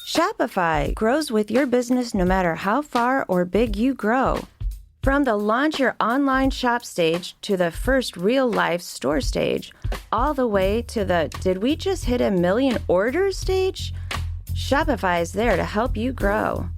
Shopify grows with your business no matter how far or big you grow. From the launch your online shop stage to the first real life store stage, all the way to the did we just hit 1 million orders stage? Shopify is there to help you grow.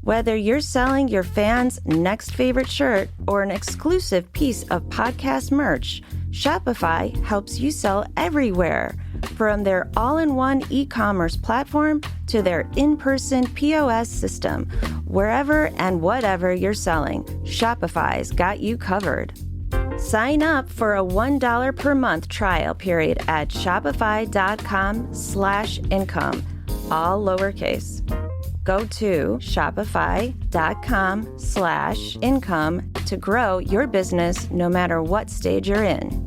Whether you're selling your fans' next favorite shirt or an exclusive piece of podcast merch, Shopify helps you sell everywhere. From their all-in-one e-commerce platform to their in-person POS system, wherever and whatever you're selling, Shopify's got you covered. Sign up for a $1 per month trial period at shopify.com/income, all lowercase. Go to shopify.com/income to grow your business no matter what stage you're in.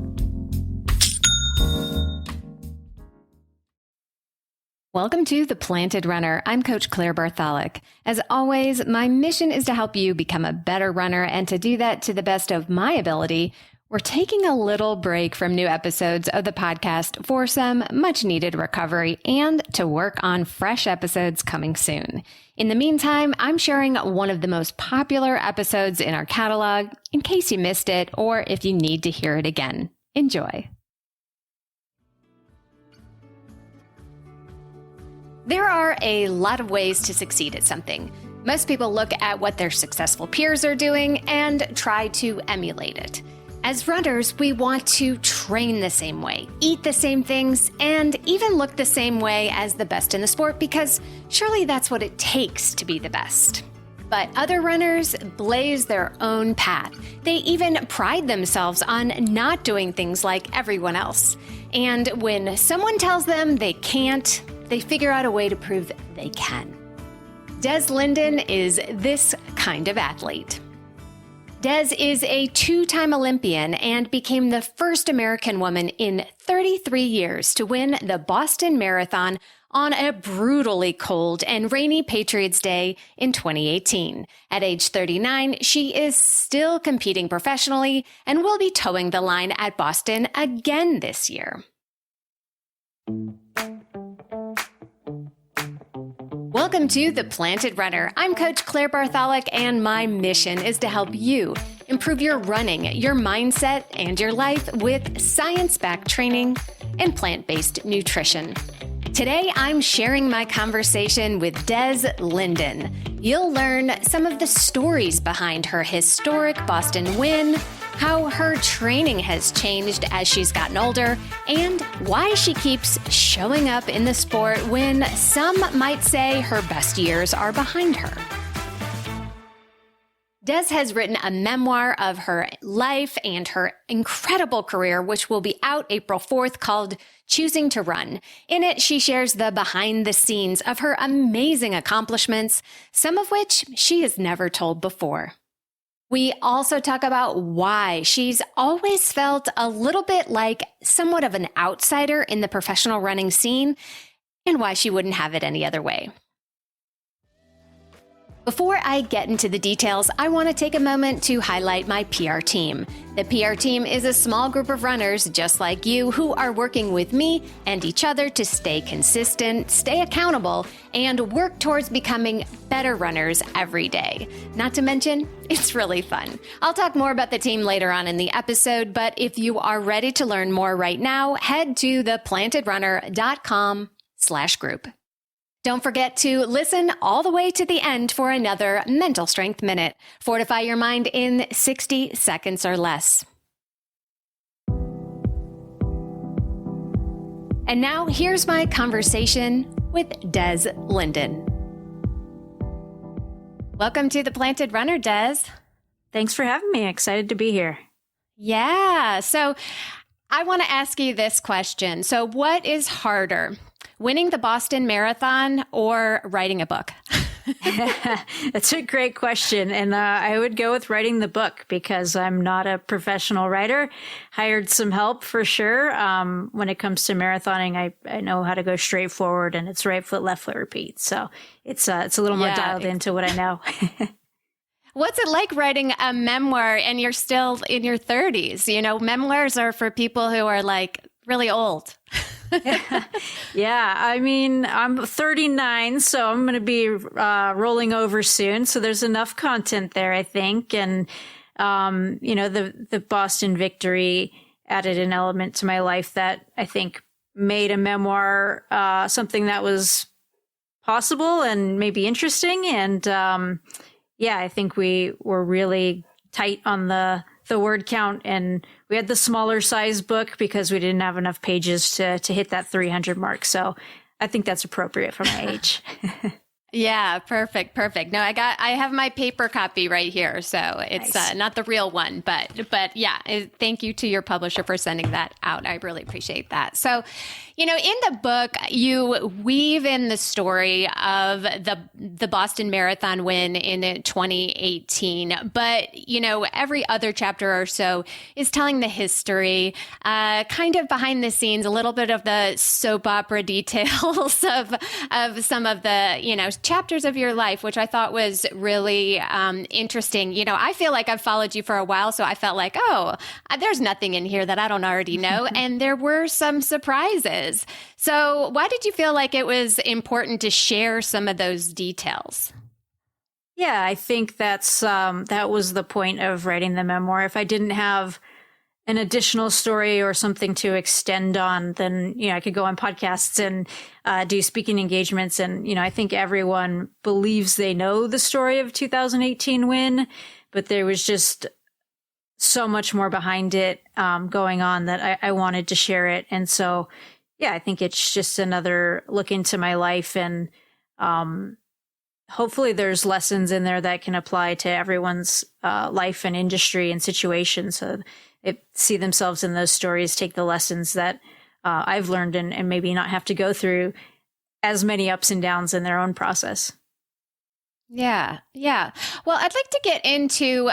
Welcome to The Planted Runner. I'm Coach Claire Bartholic. As always, my mission is to help you become a better runner, and to do that to the best of my ability, we're taking a little break from new episodes of the podcast for some much-needed recovery and to work on fresh episodes coming soon. In the meantime, I'm sharing one of the most popular episodes in our catalog in case you missed it or if you need to hear it again. Enjoy. There are a lot of ways to succeed at something. Most people look at what their successful peers are doing and try to emulate it. As runners, we want to train the same way, eat the same things, and even look the same way as the best in the sport, because surely that's what it takes to be the best. But other runners blaze their own path. They even pride themselves on not doing things like everyone else. And when someone tells them they can't, they figure out a way to prove they can. Des Linden is this kind of athlete. Des is a 2-time Olympian and became the first American woman in 33 years to win the Boston Marathon on a brutally cold and rainy Patriots Day in 2018. At age 39, she is still competing professionally and will be towing the line at Boston again this year. Welcome to The Planted Runner. I'm Coach Claire Bartholic, and my mission is to help you improve your running, your mindset, and your life with science-backed training and plant-based nutrition. Today, I'm sharing my conversation with Des Linden. You'll learn some of the stories behind her historic Boston win, how her training has changed as she's gotten older, and why she keeps showing up in the sport when some might say her best years are behind her. Des has written a memoir of her life and her incredible career, which will be out April 4th, called Choosing to Run. In it, she shares the behind the scenes of her amazing accomplishments, some of which she has never told before. We also talk about why she's always felt a little bit like somewhat of an outsider in the professional running scene, and why she wouldn't have it any other way. Before I get into the details, I want to take a moment to highlight my PR team. The PR team is a small group of runners just like you who are working with me and each other to stay consistent, stay accountable, and work towards becoming better runners every day. Not to mention, it's really fun. I'll talk more about the team later on in the episode, but if you are ready to learn more right now, head to theplantedrunner.com/group. Don't forget to listen all the way to the end for another Mental Strength Minute. Fortify your mind in 60 seconds or less. And now here's my conversation with Des Linden. Welcome to The Planted Runner, Des. Thanks for having me. Excited to be here. Yeah. So I want to ask you this question. So what is harder, winning the Boston Marathon or writing a book? That's a great question. And I would go with writing the book because I'm not a professional writer. Hired some help for sure. When it comes to marathoning, I know how to go straight forward, and it's right foot, left foot, repeat. So it's a little more dialed into what I know. What's it like writing a memoir and you're still in your 30s? You know, memoirs are for people who are like really old. Yeah, I mean, I'm 39, so I'm going to be rolling over soon. So there's enough content there, I think. And, the Boston victory added an element to my life that I think made a memoir something that was possible and maybe interesting. And I think we were really tight on the word count, and we had the smaller size book because we didn't have enough pages to hit that 300 mark. So I think that's appropriate for my age. Yeah, perfect. No, I have my paper copy right here. So it's Nice. Not the real one, but yeah, thank you to your publisher for sending that out. I really appreciate that. So, in the book, you weave in the story of the Boston Marathon win in 2018. But, every other chapter or so is telling the history, kind of behind the scenes, a little bit of the soap opera details of some of the, chapters of your life, which I thought was really interesting. I feel like I've followed you for a while, so I felt like, there's nothing in here that I don't already know. And there were some surprises. So why did you feel like it was important to share some of those details? Yeah, I think that was the point of writing the memoir. If I didn't have an additional story or something to extend on, then, I could go on podcasts and do speaking engagements. And, I think everyone believes they know the story of 2018 win, but there was just so much more behind it going on that I wanted to share it. And so, I think it's just another look into my life, and hopefully there's lessons in there that can apply to everyone's life and industry and situation. So see themselves in those stories, take the lessons that I've learned, and maybe not have to go through as many ups and downs in their own process. Yeah. Well, I'd like to get into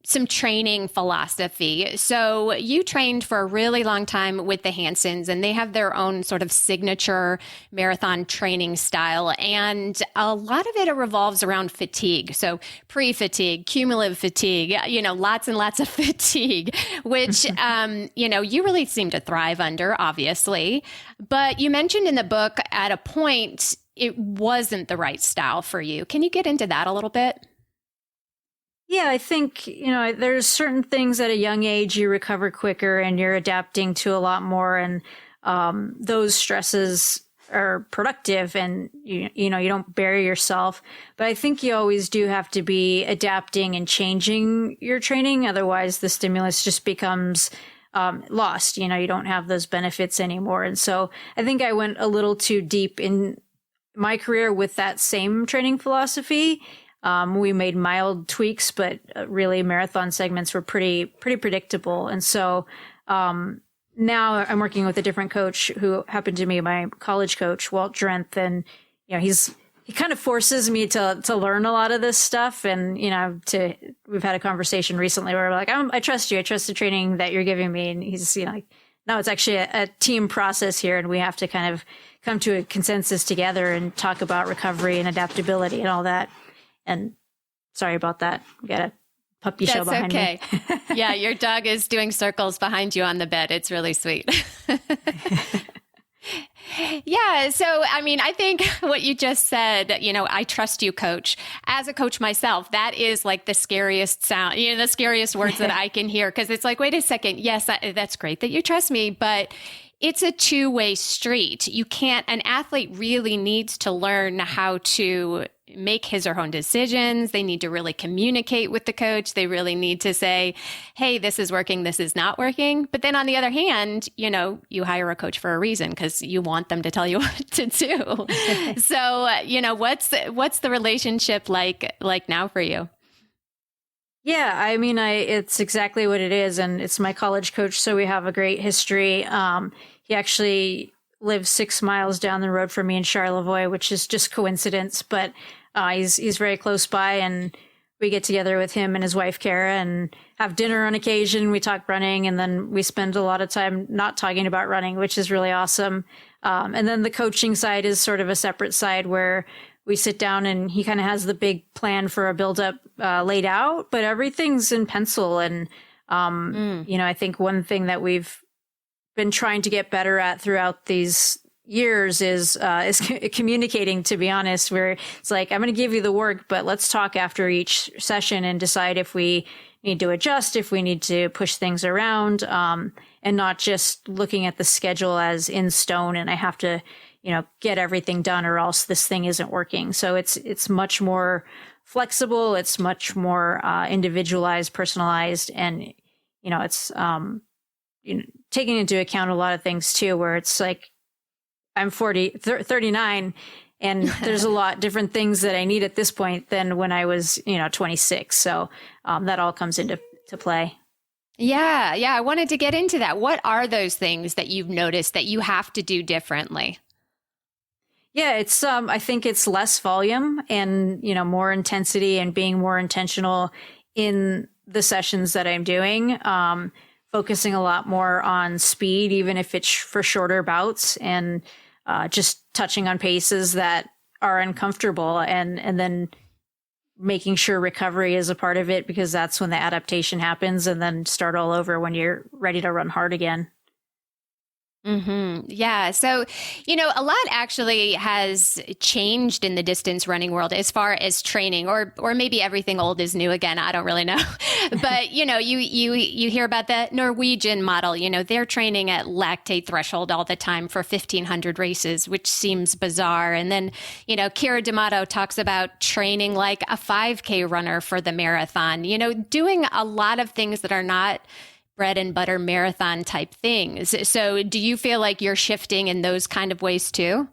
some training philosophy. So you trained for a really long time with the Hansons, and they have their own sort of signature marathon training style. And a lot of it revolves around fatigue. So pre-fatigue, cumulative fatigue, lots and lots of fatigue, which, you really seem to thrive under, obviously. But you mentioned in the book at a point, it wasn't the right style for you. Can you get into that a little bit? Yeah, I think, there's certain things at a young age you recover quicker and you're adapting to a lot more. And those stresses are productive, and, you don't bury yourself. But I think you always do have to be adapting and changing your training. Otherwise, the stimulus just becomes lost. You don't have those benefits anymore. And so I think I went a little too deep in my career with that same training philosophy. We made mild tweaks, but really marathon segments were pretty predictable. And so now I'm working with a different coach who happened to be my college coach, Walt Drenth. And, he kind of forces me to learn a lot of this stuff. And, we've had a conversation recently where we're like, I trust you. I trust the training that you're giving me. And he's, like, no, it's actually a team process here. And we have to kind of come to a consensus together and talk about recovery and adaptability and all that. And sorry about that. We got a puppy show behind me. That's okay. Yeah, your dog is doing circles behind you on the bed. It's really sweet. Yeah. So, I think what you just said, I trust you, coach. As a coach myself, that is like the scariest sound, the scariest words that I can hear. Cause it's like, wait a second. Yes, that's great that you trust me, but it's a two-way street. An athlete really needs to learn how to make his or her own decisions. They need to really communicate with the coach. They really need to say, hey, this is working, this is not working. But then on the other hand, you hire a coach for a reason because you want them to tell you what to do. So, what's the relationship like now for you? Yeah, it's exactly what it is. And it's my college coach. So we have a great history. He actually lives 6 miles down the road from me in Charlevoix, which is just coincidence, but he's very close by, and we get together with him and his wife, Kara, and have dinner on occasion. We talk running, and then we spend a lot of time not talking about running, which is really awesome. And then the coaching side is sort of a separate side where we sit down and he kind of has the big plan for a buildup laid out, but everything's in pencil. And, I think one thing that we've been trying to get better at throughout these years is communicating, to be honest, where it's like, I'm going to give you the work, but let's talk after each session and decide if we need to adjust, if we need to push things around, and not just looking at the schedule as in stone and I have to, get everything done or else this thing isn't working. So it's much more flexible. It's much more individualized, personalized, and, it's taking into account a lot of things too, where it's like, I'm 39 and there's a lot different things that I need at this point than when I was, 26. So that all comes into play. Yeah. I wanted to get into that. What are those things that you've noticed that you have to do differently? Yeah, it's I think it's less volume and, more intensity and being more intentional in the sessions that I'm doing. Focusing a lot more on speed, even if it's for shorter bouts, and just touching on paces that are uncomfortable, and then making sure recovery is a part of it, because that's when the adaptation happens, and then start all over when you're ready to run hard again. Mm-hmm. Yeah. So, a lot actually has changed in the distance running world as far as training, or maybe everything old is new again. I don't really know. But, you hear about the Norwegian model, they're training at lactate threshold all the time for 1,500 races, which seems bizarre. And then, Kira D'Amato talks about training like a 5K runner for the marathon, doing a lot of things that are not bread and butter marathon type things. So do you feel like you're shifting in those kind of ways too?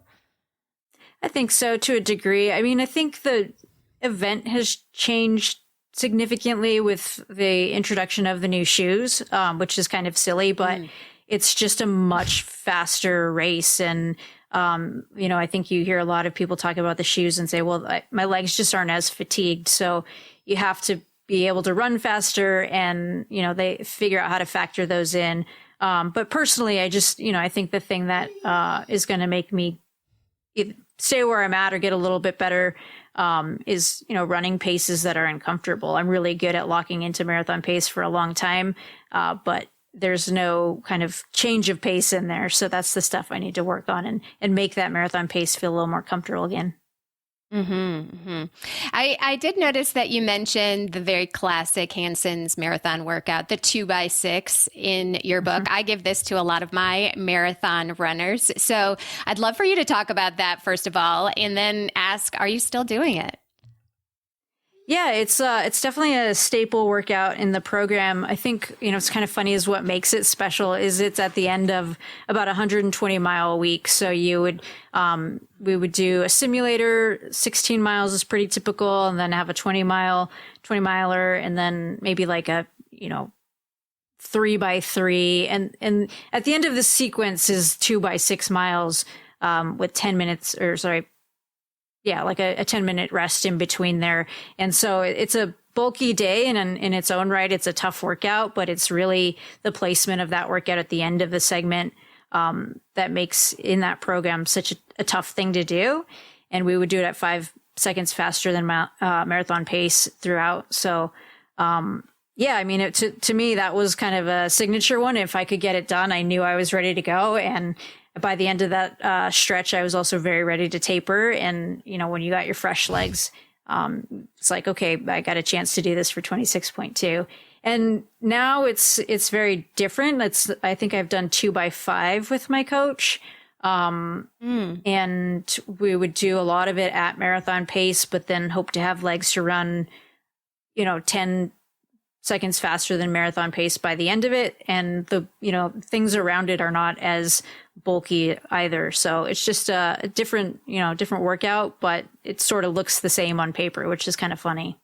I think so, to a degree. I mean, I think the event has changed significantly with the introduction of the new shoes, which is kind of silly, but it's just a much faster race. And, I think you hear a lot of people talk about the shoes and say, well, my legs just aren't as fatigued. So you have to be able to run faster, and, they figure out how to factor those in. But personally, I just, I think the thing that is going to make me stay where I'm at or get a little bit better is, running paces that are uncomfortable. I'm really good at locking into marathon pace for a long time, but there's no kind of change of pace in there. So that's the stuff I need to work on and make that marathon pace feel a little more comfortable again. I did notice that you mentioned the very classic Hanson's marathon workout, the 2x6 in your book. I give this to a lot of my marathon runners. So I'd love for you to talk about that first of all, and then ask, are you still doing it? Yeah, it's definitely a staple workout in the program. I think, it's kind of funny is what makes it special is it's at the end of about 120-mile week. So we would do a simulator, 16 miles is pretty typical, and then have a 20 miler, and then maybe like a, 3x3. And at the end of the sequence is 2x6 miles, with 10 minutes like a 10-minute rest in between there. And so it's a bulky day, and in its own right, it's a tough workout, but it's really the placement of that workout at the end of the segment that makes in that program such a tough thing to do. And we would do it at 5 seconds faster than marathon pace throughout. So, to me, that was kind of a signature one. If I could get it done, I knew I was ready to go. And by the end of that stretch, I was also very ready to taper. And, when you got your fresh legs, it's like, okay, I got a chance to do this for 26.2. And now it's very different. I think I've done 2x5 with my coach. And we would do a lot of it at marathon pace, but then hope to have legs to run, 10 seconds faster than marathon pace by the end of it. And the, things around it are not as bulky either. So it's just a different workout, but it sort of looks the same on paper, which is kind of funny.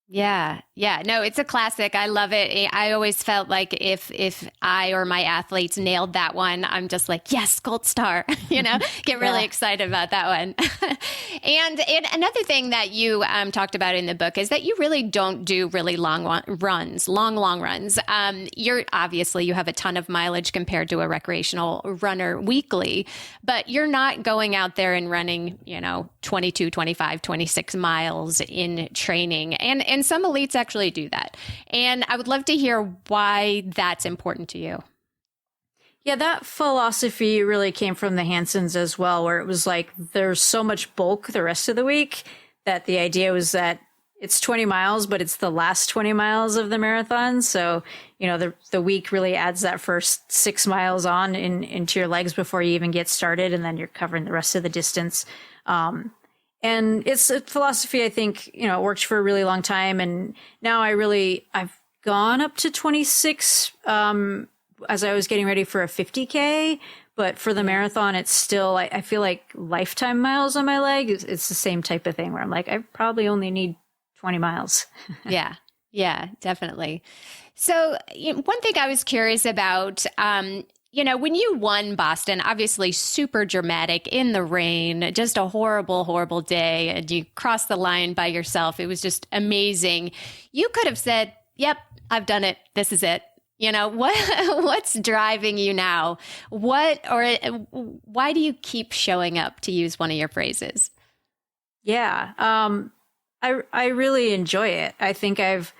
Yeah. No, it's a classic. I love it. I always felt like if I or my athletes nailed that one, I'm just like, yes, gold star, get really excited about that one. And another thing that you talked about in the book is that you really don't do really long runs. You have a ton of mileage compared to a recreational runner weekly, but you're not going out there and running, 22, 25, 26 miles in training. And some elites actually do that. And I would love to hear why that's important to you. Yeah, that philosophy really came from the Hansons as well, where it was like there's so much bulk the rest of the week that the idea was that it's 20 miles, but it's the last 20 miles of the marathon. So, the week really adds that first 6 miles on into your legs before you even get started. And then you're covering the rest of the distance. And it's a philosophy, I think, it worked for a really long time. And now I've gone up to 26, as I was getting ready for a 50K, but for the marathon, it's still, I feel like lifetime miles on my leg. It's the same type of thing where I'm like, I probably only need 20 miles. Yeah, definitely. So one thing I was curious about, when you won Boston, obviously super dramatic in the rain, just a horrible, horrible day, and you crossed the line by yourself. It was just amazing. You could have said, yep, I've done it. This is it. What's driving you now? Why do you keep showing up, to use one of your phrases? Yeah. I really enjoy it. I think I've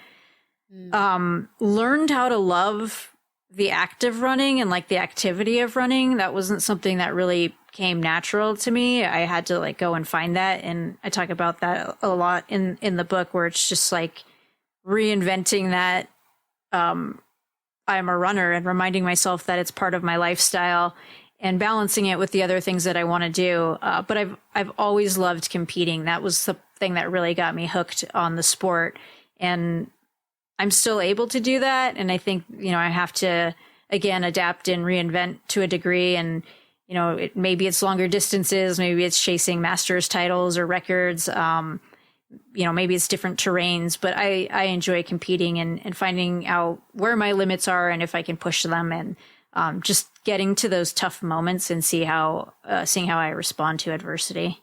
learned how to love the act of running and like the activity of running. That wasn't something that really came natural to me. I had to like go and find that. And I talk about that a lot in the book, where it's just like reinventing that, I'm a runner, and reminding myself that it's part of my lifestyle and balancing it with the other things that I want to do. But I've always loved competing. That was the thing that really got me hooked on the sport. And I'm still able to do that. And I think, I have to, again, adapt and reinvent to a degree. And, maybe it's longer distances, maybe it's chasing masters titles or records. Maybe it's different terrains, but I enjoy competing and finding out where my limits are and if I can push them, and just getting to those tough moments and seeing how I respond to adversity.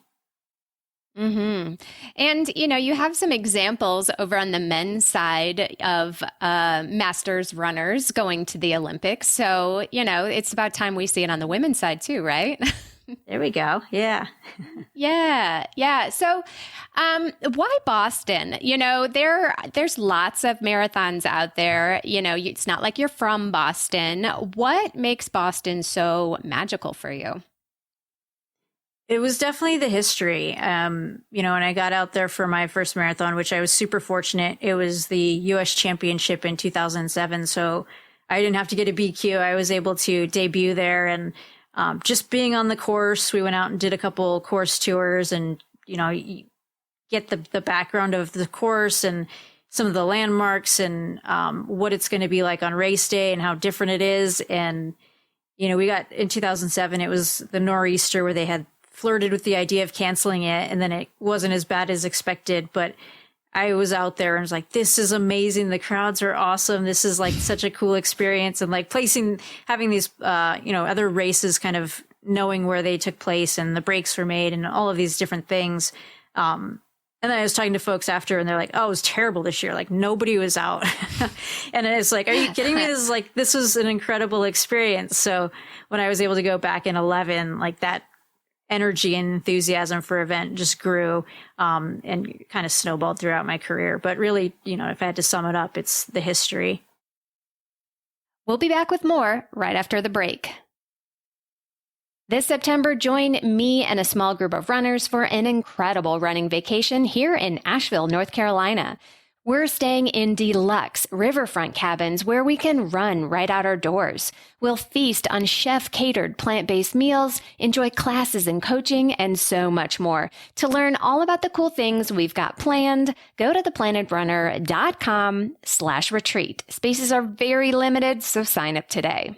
Mm-hmm. And, you have some examples over on the men's side of masters runners going to the Olympics. So, it's about time we see it on the women's side too, right? There we go. Yeah. Yeah. So, why Boston? There's lots of marathons out there. It's not like you're from Boston. What makes Boston so magical for you? It was definitely the history. When I got out there for my first marathon, which I was super fortunate, it was the U.S. Championship in 2007. So I didn't have to get a BQ. I was able to debut there, and just being on the course, we went out and did a couple course tours, and, you get the background of the course and some of the landmarks and what it's going to be like on race day and how different it is. And, we got in 2007, it was the nor'easter where they had flirted with the idea of canceling it, and then it wasn't as bad as expected. But I was out there and was like, this is amazing. The crowds are awesome. This is like such a cool experience. And like having these, other races, kind of knowing where they took place and the breaks were made and all of these different things. And then I was talking to folks after, and they're like, oh, it was terrible this year. Like nobody was out. And it's like, are you kidding me? This was an incredible experience. So when I was able to go back in 11, like that energy and enthusiasm for event just grew, and kind of snowballed throughout my career. But really, if I had to sum it up, it's the history. We'll be back with more right after the break. This September, join me and a small group of runners for an incredible running vacation here in Asheville, North Carolina. We're staying in deluxe riverfront cabins where we can run right out our doors. We'll feast on chef-catered plant-based meals, enjoy classes and coaching, and so much more. To learn all about the cool things we've got planned, go to theplanetrunner.com/retreat. Spaces are very limited, so sign up today.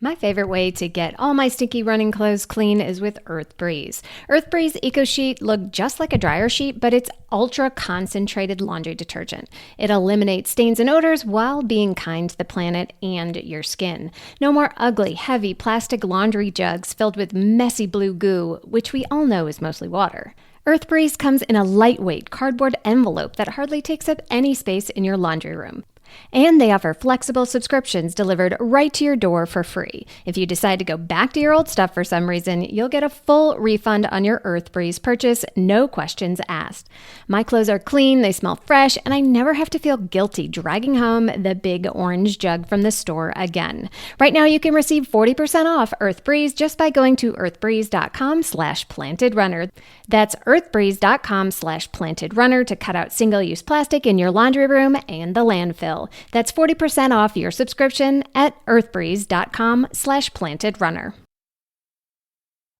My favorite way to get all my stinky running clothes clean is with Earth Breeze. Earth Breeze Eco Sheet look just like a dryer sheet, but it's ultra concentrated laundry detergent. It eliminates stains and odors while being kind to the planet and your skin. No more ugly, heavy plastic laundry jugs filled with messy blue goo, which we all know is mostly water. Earth Breeze comes in a lightweight cardboard envelope that hardly takes up any space in your laundry room. And they offer flexible subscriptions delivered right to your door for free. If you decide to go back to your old stuff for some reason, you'll get a full refund on your EarthBreeze purchase, no questions asked. My clothes are clean, they smell fresh, and I never have to feel guilty dragging home the big orange jug from the store again. Right now, you can receive 40% off EarthBreeze just by going to earthbreeze.com/plantedrunner. That's earthbreeze.com/plantedrunner to cut out single-use plastic in your laundry room and the landfill. That's 40% off your subscription at earthbreeze.com/plantedrunner.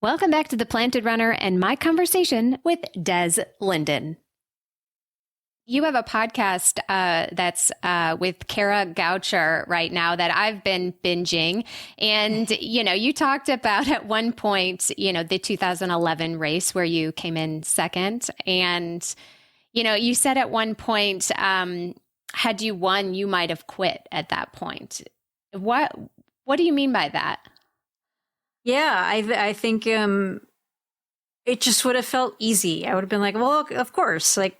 Welcome back to The Planted Runner and my conversation with Des Linden. You have a podcast that's with Kara Goucher right now that I've been binging. And, you talked about at one point, the 2011 race where you came in second. And, you said at one point, had you won, you might have quit at that point. What do you mean by that? Yeah, I think it just would have felt easy. I would have been like, well, of course, like,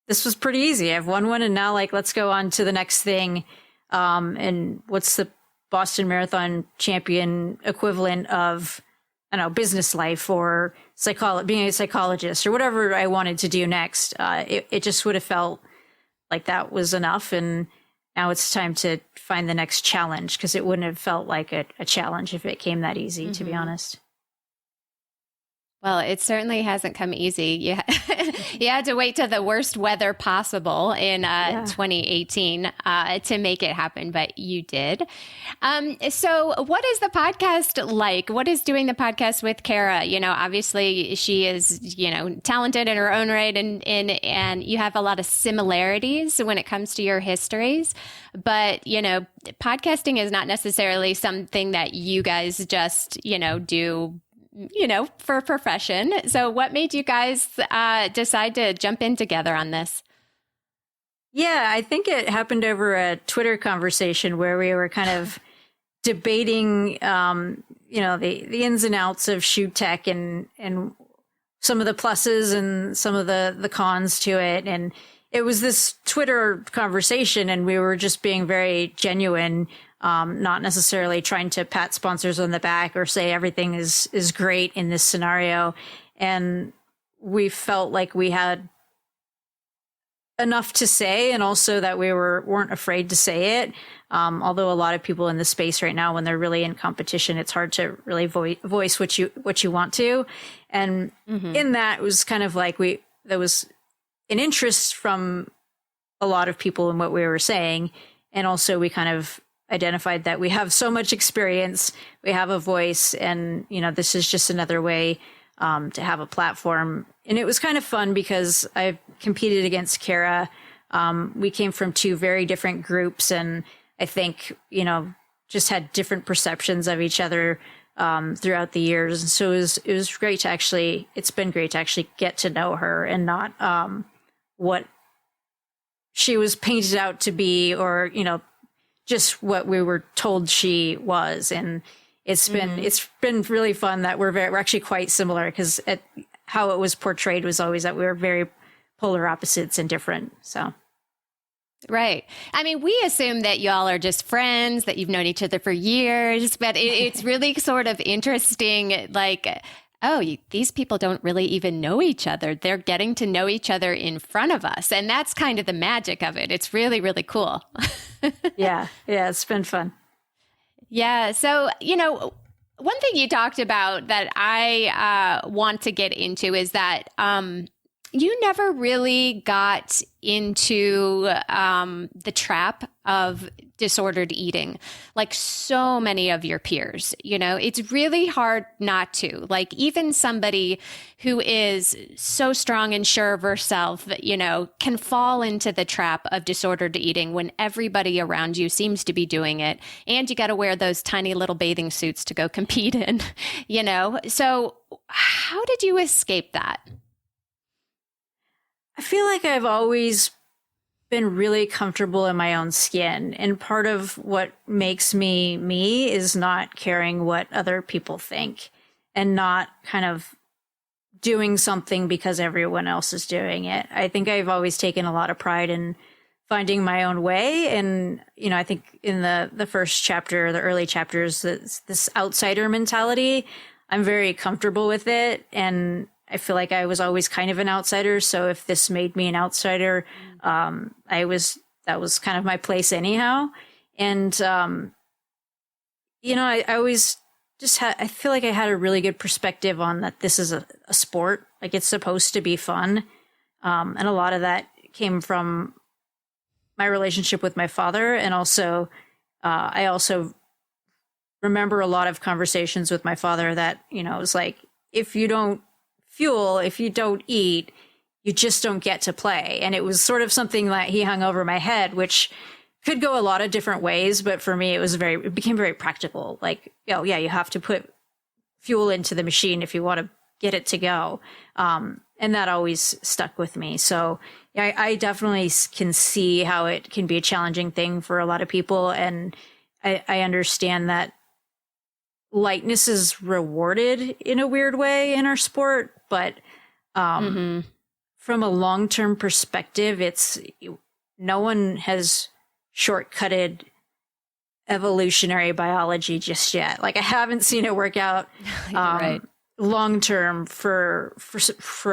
this was pretty easy. I've won one, and now, like, let's go on to the next thing. And what's the Boston Marathon champion equivalent of, I don't know, business life or being a psychologist or whatever I wanted to do next. It just would have felt like that was enough. And now it's time to find the next challenge, because it wouldn't have felt like a challenge if it came that easy, to be honest. Well, it certainly hasn't come easy. You had to wait till the worst weather possible in 2018 to make it happen, but you did. So what is the podcast like? What is doing the podcast with Kara? Obviously she is, talented in her own right, and you have a lot of similarities when it comes to your histories. But, podcasting is not necessarily something that you guys just, do for a profession. So what made you guys decide to jump in together on this? Yeah, I think it happened over a Twitter conversation where we were kind of debating, the ins and outs of shoe tech and some of the pluses and some of the cons to it. And it was this Twitter conversation, and we were just being very genuine. Not necessarily trying to pat sponsors on the back or say everything is great in this scenario. And we felt like we had enough to say, and also that we weren't afraid to say it. Although a lot of people in the space right now, when they're really in competition, it's hard to really voice what you want to. And in that, it was kind of like there was an interest from a lot of people in what we were saying. And also we kind of identified that we have so much experience, we have a voice, and, this is just another way to have a platform. And it was kind of fun because I competed against Kara. We came from two very different groups, and I think, just had different perceptions of each other throughout the years. And so it's been great to actually get to know her, and not what she was painted out to be, or, just what we were told she was. And it's been really fun that we're actually quite similar, because how it was portrayed was always that we were very polar opposites and different. So. Right. I mean, we assume that y'all are just friends, that you've known each other for years, but it's really sort of interesting, like, these people don't really even know each other. They're getting to know each other in front of us. And that's kind of the magic of it. It's really, really cool. Yeah, it's been fun. Yeah. So, one thing you talked about that I want to get into is that you never really got into the trap of disordered eating like so many of your peers. It's really hard not to. Like, even somebody who is so strong and sure of herself, can fall into the trap of disordered eating when everybody around you seems to be doing it. And you got to wear those tiny little bathing suits to go compete in, So how did you escape that? I feel like I've always been really comfortable in my own skin. And part of what makes me me is not caring what other people think, and not kind of doing something because everyone else is doing it. I think I've always taken a lot of pride in finding my own way. And, I think in the first chapter, the early chapters, this outsider mentality, I'm very comfortable with it. And I feel like I was always kind of an outsider. So if this made me an outsider, that was kind of my place anyhow. And, I always I feel like I had a really good perspective on that this is a sport. Like, it's supposed to be fun. And a lot of that came from my relationship with my father. And also, I also remember a lot of conversations with my father that, it was like, if you don't fuel, if you don't eat, you just don't get to play. And it was sort of something that he hung over my head, which could go a lot of different ways. But for me, it became very practical. Like, oh yeah, you have to put fuel into the machine if you want to get it to go. And that always stuck with me. So I definitely can see how it can be a challenging thing for a lot of people. And I understand that lightness is rewarded in a weird way in our sport. But from a long-term perspective, no one has shortcutted evolutionary biology just yet. Like, I haven't seen it work out Right. long term for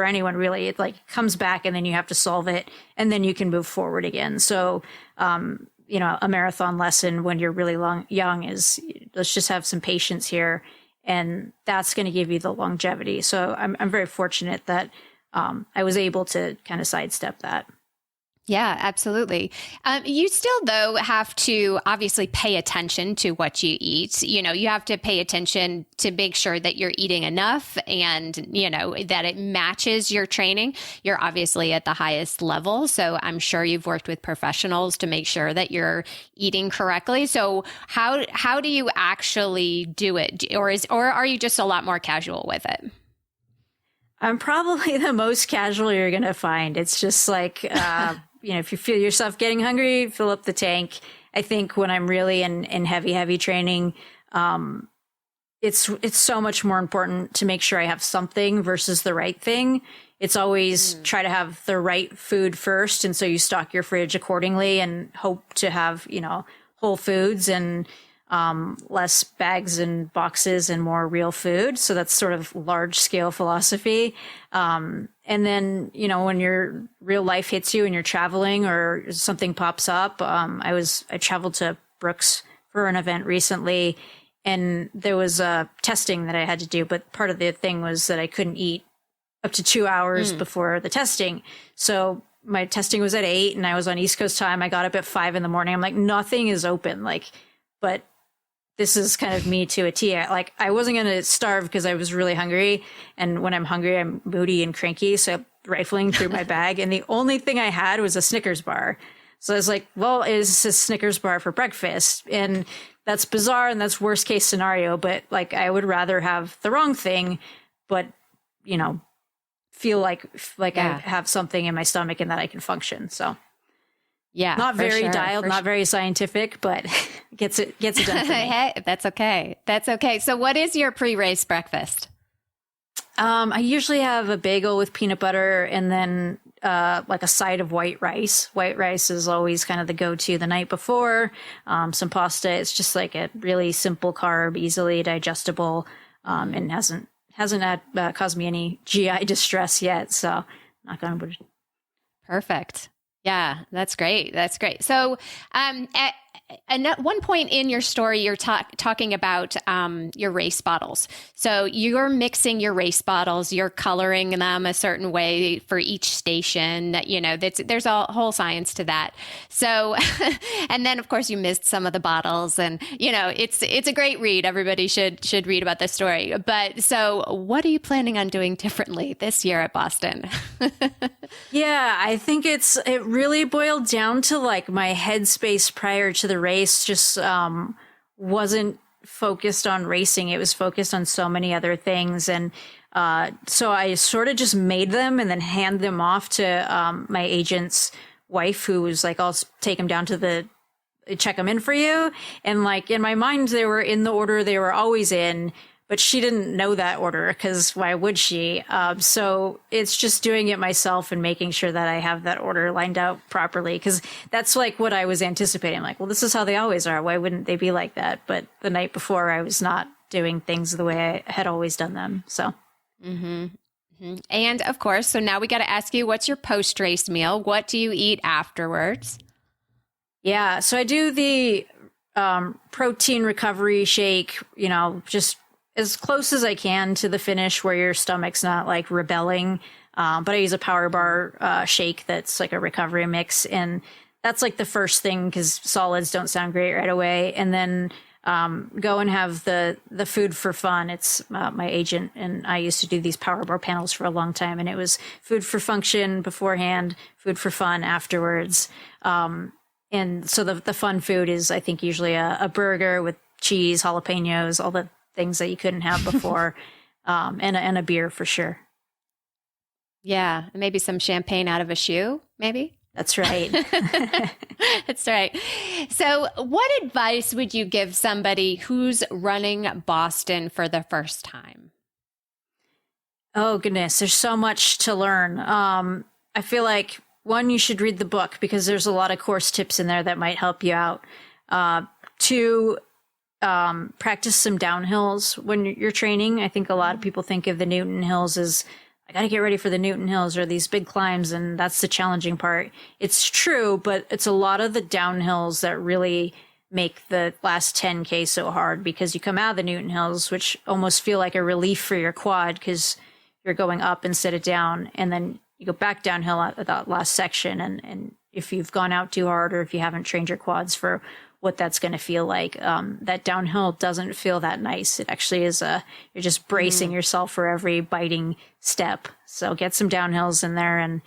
anyone really. It like comes back and then you have to solve it and then you can move forward again. So a marathon lesson when you're really young is, let's just have some patience here, and that's going to give you the longevity. So I'm very fortunate that I was able to kind of sidestep that. Yeah, absolutely. You still, though, have to obviously pay attention to what you eat. You have to pay attention to make sure that you're eating enough and, that it matches your training. You're obviously at the highest level. So I'm sure you've worked with professionals to make sure that you're eating correctly. So how do you actually do it? Or are you just a lot more casual with it? I'm probably the most casual you're going to find. It's just like, if you feel yourself getting hungry, fill up the tank. I think when I'm really in heavy training, it's so much more important to make sure I have something versus the right thing. It's always try to have the right food first. And so you stock your fridge accordingly and hope to have, whole foods and less bags and boxes and more real food. So that's sort of large scale philosophy. And then, when your real life hits you and you're traveling or something pops up, I traveled to Brooks for an event recently, and there was testing that I had to do. But part of the thing was that I couldn't eat up to 2 hours before the testing. So my testing was at 8 and I was on East Coast time. I got up at 5 a.m. I'm like, nothing is open. But this is kind of me to a T. Like, I wasn't going to starve because I was really hungry. And when I'm hungry, I'm moody and cranky. So rifling through my bag. And the only thing I had was a Snickers bar. So I was like, well, is a Snickers bar for breakfast? And that's bizarre. And that's worst case scenario. But like, I would rather have the wrong thing, but, feel like I have something in my stomach and that I can function. So. Yeah, not very dialed, not very scientific, but gets it done for me. Hey, that's okay. That's okay. So what is your pre-race breakfast? I usually have a bagel with peanut butter and then like a side of white rice. White rice is always kind of the go-to the night before. Some pasta. It's just like a really simple carb, easily digestible, and hasn't caused me any GI distress yet. So knock on wood. Perfect. Yeah, that's great. That's great. So at one point in your story, you're talking about your race bottles. So you're mixing your race bottles, you're coloring them a certain way for each station. There's a whole science to that. So, and then of course you missed some of the bottles, and it's a great read. Everybody should read about this story. But so, what are you planning on doing differently this year at Boston? Yeah, I think it really boiled down to like my headspace prior to the race just wasn't focused on racing. It was focused on so many other things. And so I sort of just made them and then hand them off to my agent's wife, who was like, I'll take them down to check them in for you. And like in my mind, they were in the order they were always in. but she didn't know that order because why would she? So it's just doing it myself and making sure that I have that order lined out properly, because that's like what I was anticipating. I'm like, well, this is how they always are. Why wouldn't they be like that? But the night before, I was not doing things the way I had always done them. So. Mm-hmm. Mm-hmm. And of course, so now we got to ask you, what's your post-race meal? What do you eat afterwards? Yeah, so I do the protein recovery shake, just as close as I can to the finish where your stomach's not like rebelling. But I use a power bar shake that's like a recovery mix. And that's like the first thing because solids don't sound great right away. And then go and have the food for fun. It's my agent and I used to do these power bar panels for a long time. And it was food for function beforehand, food for fun afterwards. And so the fun food is, I think, usually a burger with cheese, jalapenos, all the things that you couldn't have before, and a beer for sure. Yeah, maybe some champagne out of a shoe, maybe? That's right. That's right. So what advice would you give somebody who's running Boston for the first time? Oh, goodness. There's so much to learn. I feel like, one, you should read the book because there's a lot of course tips in there that might help you out. Two, practice some downhills when you're training. I think a lot of people think of the Newton Hills as, I got to get ready for the Newton Hills or these big climbs, and that's the challenging part. It's true, but it's a lot of the downhills that really make the last 10K so hard because you come out of the Newton Hills, which almost feel like a relief for your quad because you're going up instead of down, and then you go back downhill at that last section. And if you've gone out too hard or if you haven't trained your quads for what that's going to feel like, that downhill doesn't feel that nice. It actually is you're just bracing yourself for every biting step. So get some downhills in there. And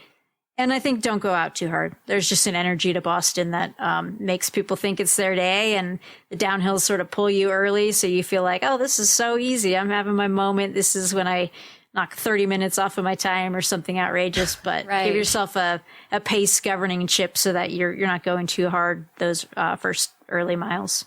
I think don't go out too hard. There's just an energy to Boston that makes people think it's their day, and the downhills sort of pull you early. So you feel like, oh, this is so easy. I'm having my moment. This is when I knock 30 minutes off of my time or something outrageous, but give yourself a pace governing chip so that you're not going too hard those first early miles.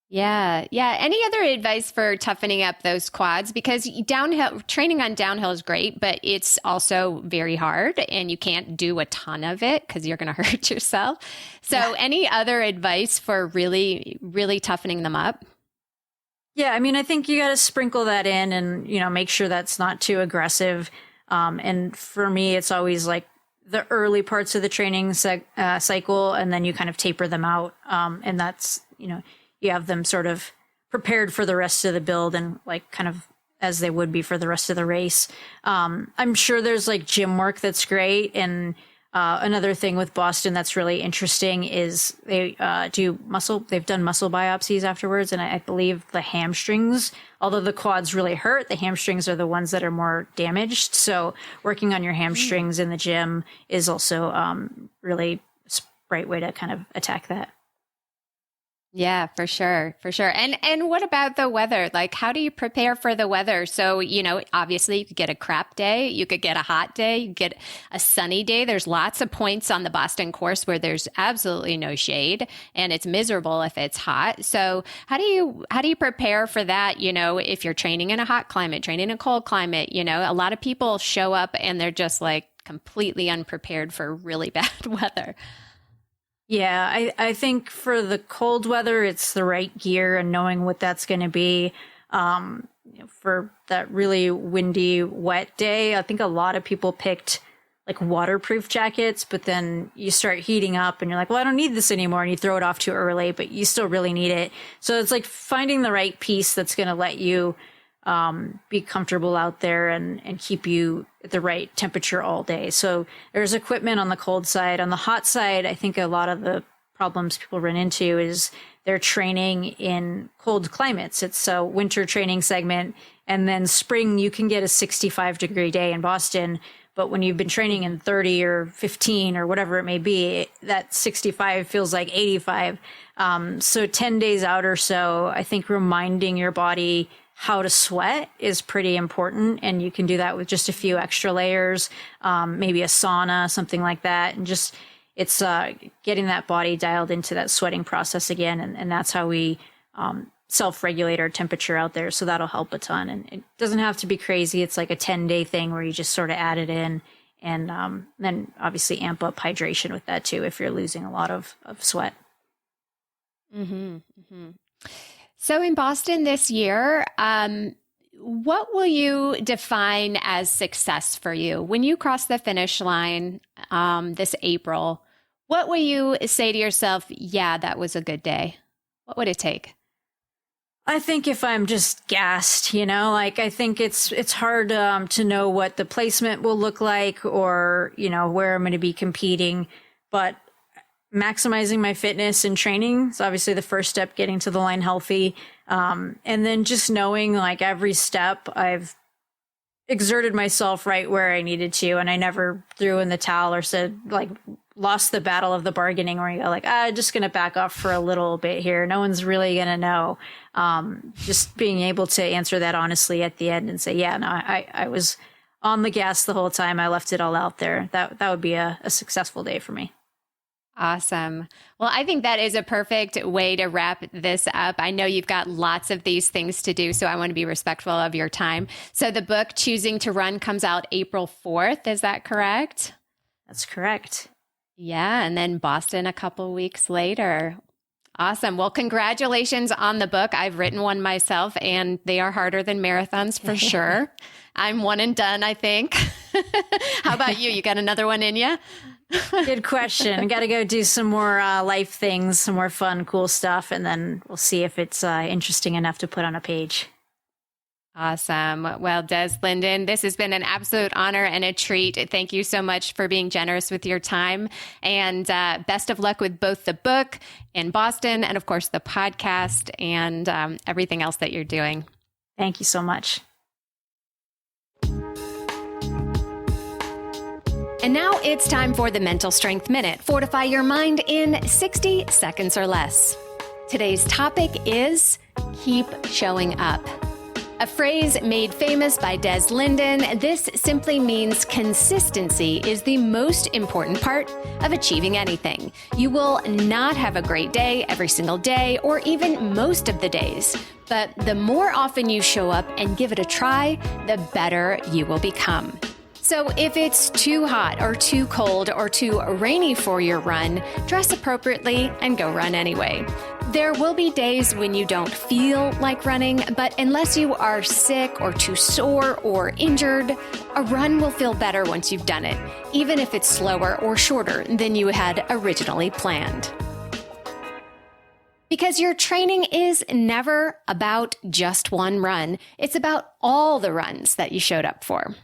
Yeah. Yeah. Any other advice for toughening up those quads? Because downhill training on downhill is great, but it's also very hard and you can't do a ton of it because you're going to hurt yourself. So any other advice for really, really toughening them up? Yeah, I mean, I think you got to sprinkle that in and, make sure that's not too aggressive. And for me, it's always like the early parts of the training cycle, and then you kind of taper them out. And that's, you have them sort of prepared for the rest of the build and like kind of as they would be for the rest of the race. I'm sure there's like gym work that's great. And another thing with Boston that's really interesting is they've done muscle biopsies afterwards. And I believe the hamstrings, although the quads really hurt, the hamstrings are the ones that are more damaged. So working on your hamstrings in the gym is also really a bright way to kind of attack that. Yeah, for sure. For sure. And what about the weather? Like, how do you prepare for the weather? So, obviously you could get a crap day, you could get a hot day, you could get a sunny day. There's lots of points on the Boston course where there's absolutely no shade and it's miserable if it's hot. So how do you prepare for that? If you're training in a hot climate, training in a cold climate, a lot of people show up and they're just like completely unprepared for really bad weather. Yeah, I think for the cold weather, it's the right gear and knowing what that's going to be. For that really windy, wet day, I think a lot of people picked like waterproof jackets, but then you start heating up and you're like, well, I don't need this anymore. And you throw it off too early, but you still really need it. So it's like finding the right piece that's going to let you be comfortable out there and keep you at the right temperature all day. So there's equipment on the cold side. On the hot side, I think a lot of the problems people run into is they're training in cold climates. It's a winter training segment. And then spring, you can get a 65-degree day in Boston. But when you've been training in 30 or 15 or whatever it may be, that 65 feels like 85. So 10 days out or so, I think reminding your body how to sweat is pretty important. And you can do that with just a few extra layers, maybe a sauna, something like that. And just, it's getting that body dialed into that sweating process again. And that's how we self-regulate our temperature out there. So that'll help a ton. And it doesn't have to be crazy. It's like a 10-day thing where you just sort of add it in, and then obviously amp up hydration with that too, if you're losing a lot of sweat. So in Boston this year, what will you define as success for you? When you cross the finish line this April, what will you say to yourself, yeah, that was a good day? What would it take? I think if I'm just gassed, like I think it's hard to know what the placement will look like or, where I'm going to be competing. But maximizing my fitness and training is obviously the first step, getting to the line healthy. And then just knowing like every step I've exerted myself right where I needed to. And I never threw in the towel or said like lost the battle of the bargaining where you go like, just going to back off for a little bit here. No one's really going to know. Just being able to answer that honestly at the end and say, yeah, no, I was on the gas the whole time. I left it all out there. That would be a successful day for me. Awesome. Well, I think that is a perfect way to wrap this up. I know you've got lots of these things to do, so I want to be respectful of your time. So the book Choosing to Run comes out April 4th. Is that correct? That's correct. Yeah. And then Boston a couple weeks later. Awesome. Well, congratulations on the book. I've written one myself, and they are harder than marathons for sure. I'm one and done, I think. How about you? You got another one in you? Good question. I got to go do some more life things, some more fun, cool stuff, and then we'll see if it's interesting enough to put on a page. Awesome. Well, Des Linden, this has been an absolute honor and a treat. Thank you so much for being generous with your time, and best of luck with both the book in Boston and, of course, the podcast and everything else that you're doing. Thank you so much. And now it's time for the Mental Strength Minute. Fortify your mind in 60 seconds or less. Today's topic is keep showing up. A phrase made famous by Des Linden, this simply means consistency is the most important part of achieving anything. You will not have a great day every single day or even most of the days, but the more often you show up and give it a try, the better you will become. So if it's too hot or too cold or too rainy for your run, dress appropriately and go run anyway. There will be days when you don't feel like running, but unless you are sick or too sore or injured, a run will feel better once you've done it, even if it's slower or shorter than you had originally planned. Because your training is never about just one run. It's about all the runs that you showed up for.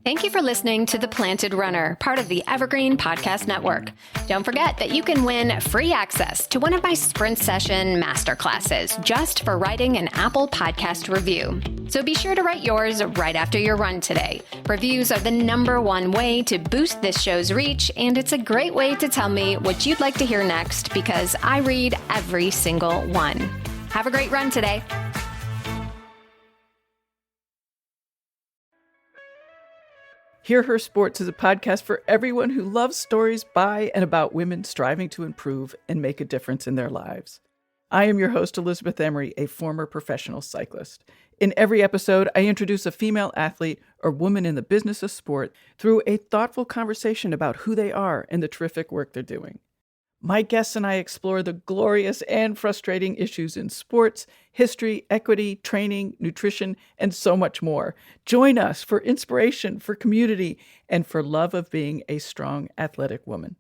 Thank you for listening to The Planted Runner, part of the Evergreen Podcast Network. Don't forget that you can win free access to one of my sprint session masterclasses just for writing an Apple Podcast review. So be sure to write yours right after your run today. Reviews are the #1 way to boost this show's reach, and it's a great way to tell me what you'd like to hear next because I read every single one. Have a great run today. Hear Her Sports is a podcast for everyone who loves stories by and about women striving to improve and make a difference in their lives. I am your host, Elizabeth Emery, a former professional cyclist. In every episode, I introduce a female athlete or woman in the business of sport through a thoughtful conversation about who they are and the terrific work they're doing. My guests and I explore the glorious and frustrating issues in sports, history, equity, training, nutrition, and so much more. Join us for inspiration, for community, and for love of being a strong, athletic woman.